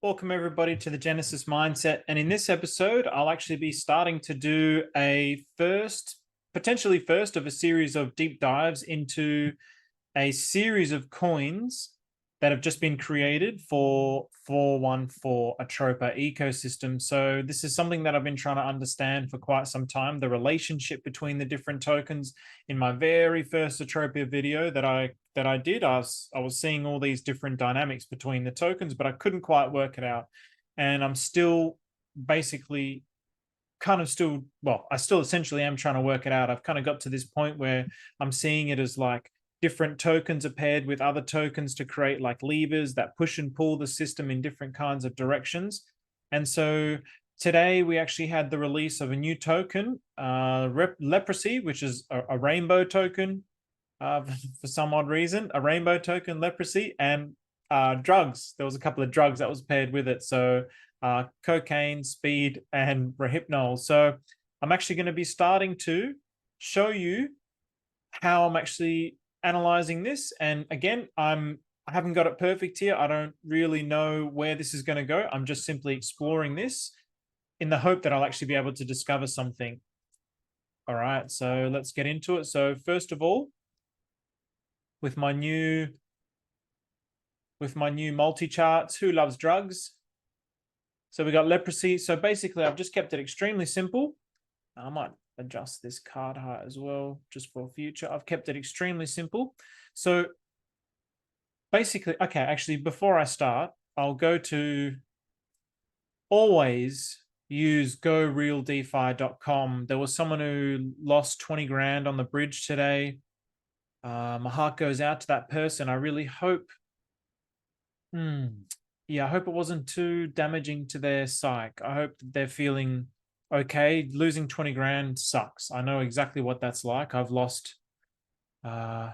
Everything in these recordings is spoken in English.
Welcome everybody to the Genesis Mindset. And in this episode, I'll actually be starting to do a potentially first of a series of deep dives into a series of coins that have just been created for 414 Atropa ecosystem. So this is something that I've been trying to understand for quite some time, the relationship between the different tokens. In my very first Atropa video that I did, I was seeing all these different dynamics between the tokens, but I couldn't quite work it out. And I'm still basically I still essentially am trying to work it out. I've kind of got to this point where I'm seeing it as like different tokens are paired with other tokens to create like levers that push and pull the system in different kinds of directions. And so today we actually had the release of a new token, leprosy, which is a rainbow token for some odd reason, a rainbow token, leprosy, and drugs. There was a couple of drugs that was paired with it. So cocaine, speed, and rohypnol. So I'm actually going to be starting to show you how I'm actually analyzing this. And again, I haven't got it perfect here. I don't really know where this is going to go. I'm just simply exploring this in the hope that I'll actually be able to discover something. All right, so let's get into it. So first of all, with my new MultiCharts, who loves drugs? So we got leprosy. So basically, I've just kept it extremely simple. I might adjust this card height as well, just for future. I've kept it extremely simple. So basically, okay, actually, before I start, I'll go to always use gorealdefi.com. There was someone who lost 20 grand on the bridge today. My heart goes out to that person. I really hope, I hope it wasn't too damaging to their psyche. I hope that they're feeling okay. Losing 20 grand sucks. I know exactly what that's like. I've lost, I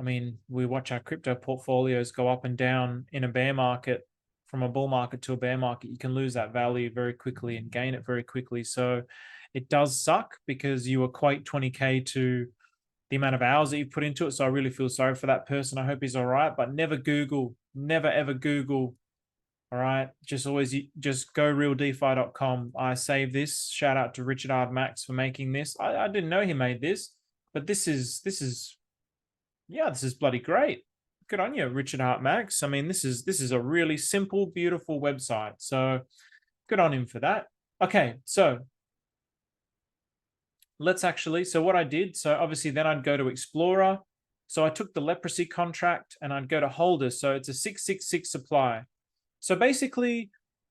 mean, we watch our crypto portfolios go up and down in a bear market. From a bull market to a bear market, you can lose that value very quickly and gain it very quickly. So it does suck because you equate 20K to the amount of hours that you put into it. So I really feel sorry for that person. I hope he's all right, but never ever Google. All right. Just gorealdefi.com. I save this. Shout out to Richard R. Max for making this. I didn't know he made this, but this is bloody great. Good on you, Richard Hart Max. I mean, this is a really simple, beautiful website. So good on him for that. Okay, so so what I did, so obviously then I'd go to Explorer. So I took the leprosy contract and I'd go to holders. So it's a 666 supply. So basically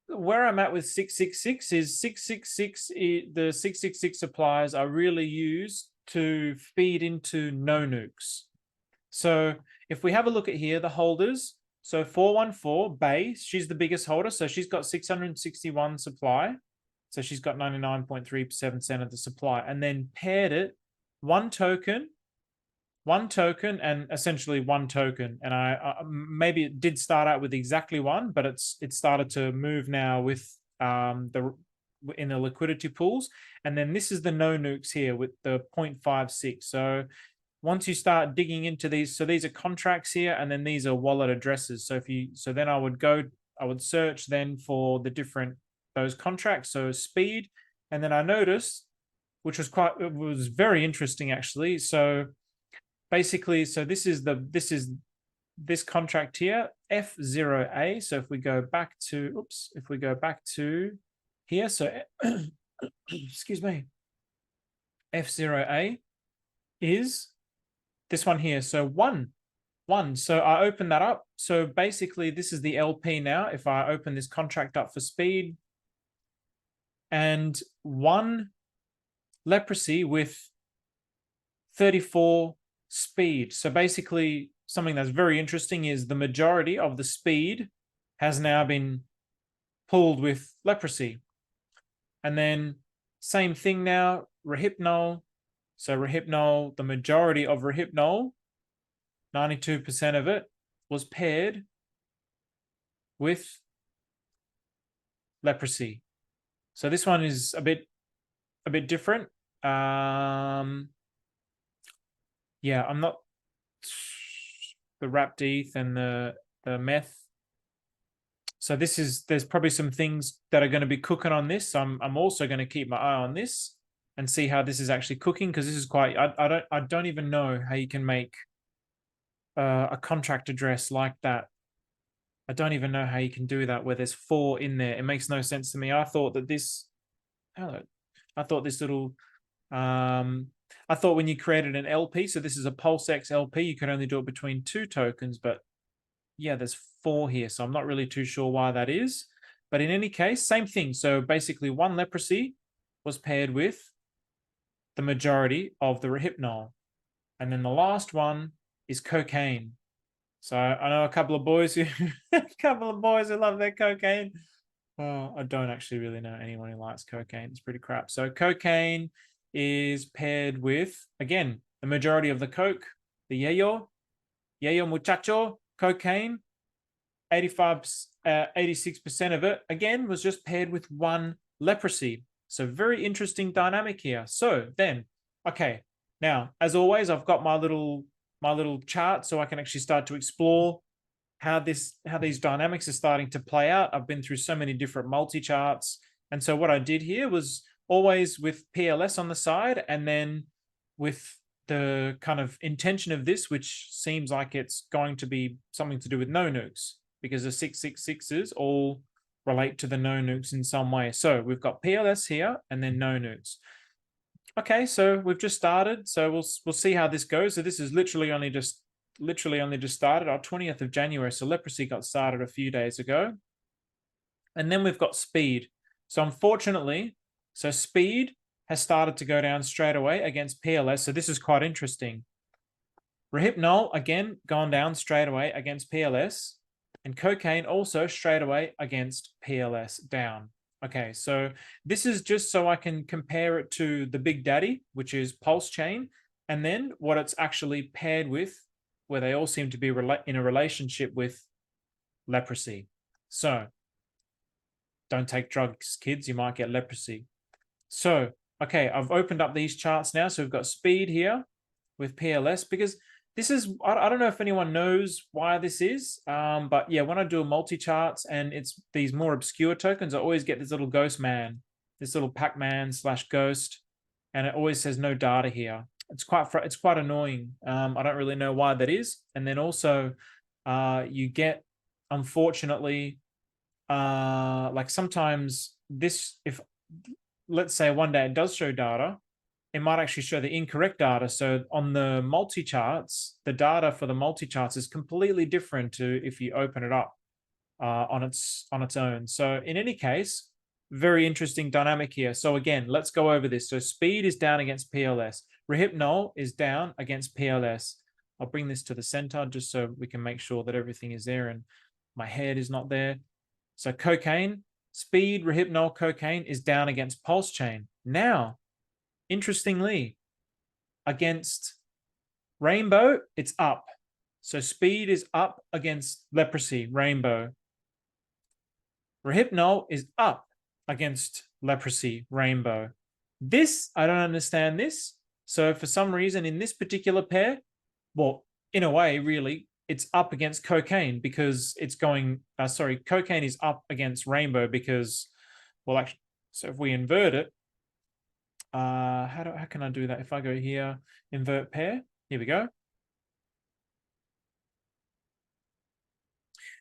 where I'm at with 666 is 666, the 666 supplies are really used to feed into no nukes. So if we have a look at here, the holders, so 414 base, she's the biggest holder. So she's got 661 supply. So she's got 99.37% of the supply, and then paired it one token, and essentially one token. And I maybe it did start out with exactly one, but it started to move now with in the liquidity pools. And then this is the no nukes here with the 0.56. So once you start digging into these, so these are contracts here, and then these are wallet addresses. So then I would search then for the different, those contracts. So speed. And then I noticed, it was very interesting actually. So basically, so this is this contract here, F0A. So if we go back to here, so excuse me, F0A is this one here. So one. So I open that up. So basically this is the LP now. If I open this contract up for speed, and one leprosy with 34 speed. So basically something that's very interesting is the majority of the speed has now been pulled with leprosy. And then same thing now, rohypnol. So rohypnol, the majority of rohypnol, 92% of it was paired with leprosy. So this one is a bit different. Yeah, I'm not the rap ETH and the meth. So there's probably some things that are going to be cooking on this. So I'm also going to keep my eye on this and see how this is actually cooking, because this is quite, I don't even know how you can make a contract address like that. I don't even know how you can do that where there's 4 in there. It makes no sense to me. I thought that this, I thought this little, I thought when you created an LP, so this is a PulseX LP, you could only do it between 2 tokens, but yeah, there's 4 here. So I'm not really too sure why that is. But in any case, same thing. So basically 1 leprosy was paired with the majority of the Rohypnol. And then the last one is cocaine. So I know a couple of boys who love their cocaine. Oh, I don't actually really know anyone who likes cocaine. It's pretty crap. So cocaine is paired with, again, the majority of the coke, the yayo muchacho, cocaine, 86% of it, again, was just paired with 1 leprosy. So very interesting dynamic here. So then, okay, now, as always, I've got my little chart so I can actually start to explore how these dynamics are starting to play out. I've been through so many different multi-charts. And so what I did here was always with PLS on the side, and then with the kind of intention of this, which seems like it's going to be something to do with no nukes, because the 666s all relate to the no nukes in some way. So we've got PLS here and then no nukes. Okay, so we've just started. So we'll see how this goes. So this is literally only just started, our 20th of January. So leprosy got started a few days ago. And then we've got speed. So unfortunately, so speed has started to go down straight away against PLS. So this is quite interesting. Rohypnol, again, gone down straight away against PLS. And cocaine also straight away against PLS, down. Okay, so this is just so I can compare it to the Big Daddy, which is pulse chain, and then what it's actually paired with, where they all seem to be in a relationship with leprosy. So don't take drugs, kids, you might get leprosy. So, okay, I've opened up these charts now. So we've got speed here with PLS, because this is, I don't know if anyone knows why this is, but yeah, when I do a multi-charts and it's these more obscure tokens, I always get this little ghost man, this little Pac-Man / ghost, and it always says no data here. It's quite annoying. I don't really know why that is. And then also you get, unfortunately, like sometimes this, if let's say one day it does show data, it might actually show the incorrect data. So on the multi-charts, the data for the multi-charts is completely different to if you open it up on its own. So in any case, very interesting dynamic here. So again, let's go over this. So speed is down against PLS. Rohypnol is down against PLS. I'll bring this to the center just so we can make sure that everything is there and my head is not there. So cocaine, speed, Rohypnol, cocaine is down against pulse chain. Now, interestingly, against rainbow, it's up. So speed is up against leprosy, rainbow. Rohypnol is up against leprosy, rainbow. This, I don't understand this. So for some reason in this particular pair, well, in a way, really, it's up against cocaine because it's going, cocaine is up against rainbow because, well, actually, so if we invert it, how can I do that? If I go here, invert pair, here we go.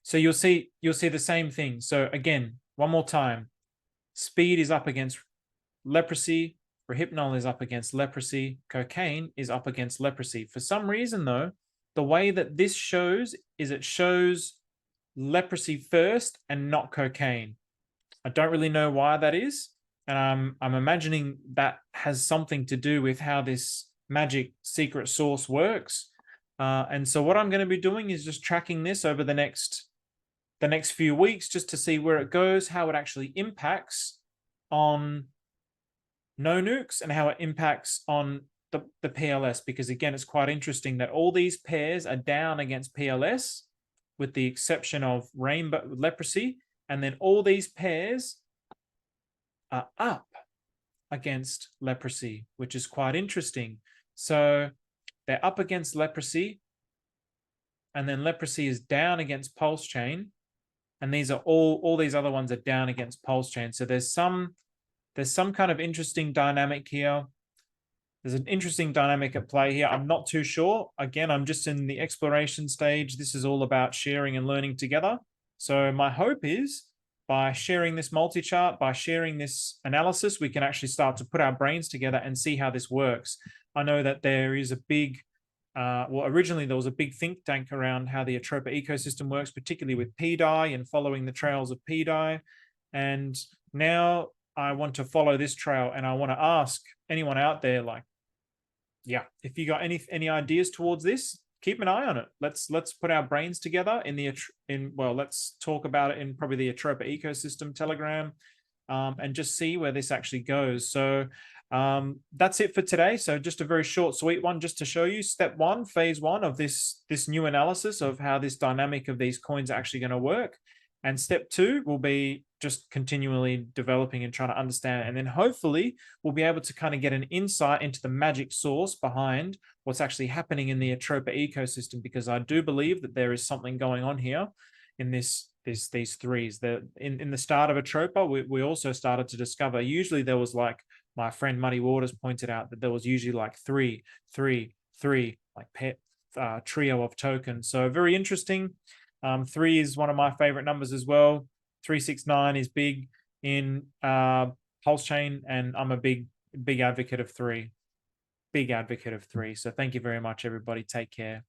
So you'll see the same thing. So again, one more time, speed is up against leprosy, Rohypnol is up against leprosy, cocaine is up against leprosy. For some reason though, the way that this shows is it shows leprosy first and not cocaine. I don't really know why that is. And I'm imagining that has something to do with how this magic secret sauce works. And so what I'm going to be doing is just tracking this over the next few weeks just to see where it goes, how it actually impacts on no nukes and how it impacts on the PLS, because again, it's quite interesting that all these pairs are down against PLS with the exception of rainbow leprosy, and then all these pairs are up against leprosy, which is quite interesting. So they're up against leprosy, and then leprosy is down against pulse chain, and these are all these other ones are down against pulse chain. So there's some kind of interesting dynamic here. There's an interesting dynamic at play here. I'm not too sure. Again, I'm just in the exploration stage. This is all about sharing and learning together. So my hope is by sharing this multi-chart, by sharing this analysis, we can actually start to put our brains together and see how this works. I know that there is a big, well, originally there was a big think tank around how the Atropa ecosystem works, particularly with pDAI and following the trails of pDAI. And now I want to follow this trail, and I want to ask anyone out there, like, yeah, if you got any ideas towards this, keep an eye on it. Let's put our brains together well, let's talk about it in probably the Atropa ecosystem Telegram, and just see where this actually goes. So that's it for today. So just a very short, sweet one, just to show you step one, phase one of this new analysis of how this dynamic of these coins are actually going to work. And step two will be just continually developing and trying to understand. And then hopefully we'll be able to kind of get an insight into the magic source behind what's actually happening in the Atropa ecosystem, because I do believe that there is something going on here in these threes. In the start of Atropa, we also started to discover, usually there was, like my friend Muddy Waters pointed out, that there was usually like three, like trio of tokens. So very interesting. 3 is one of my favorite numbers as well. 369 is big in pulse chain, and I'm a big advocate of 3. Big advocate of 3. So thank you very much, everybody. Take care.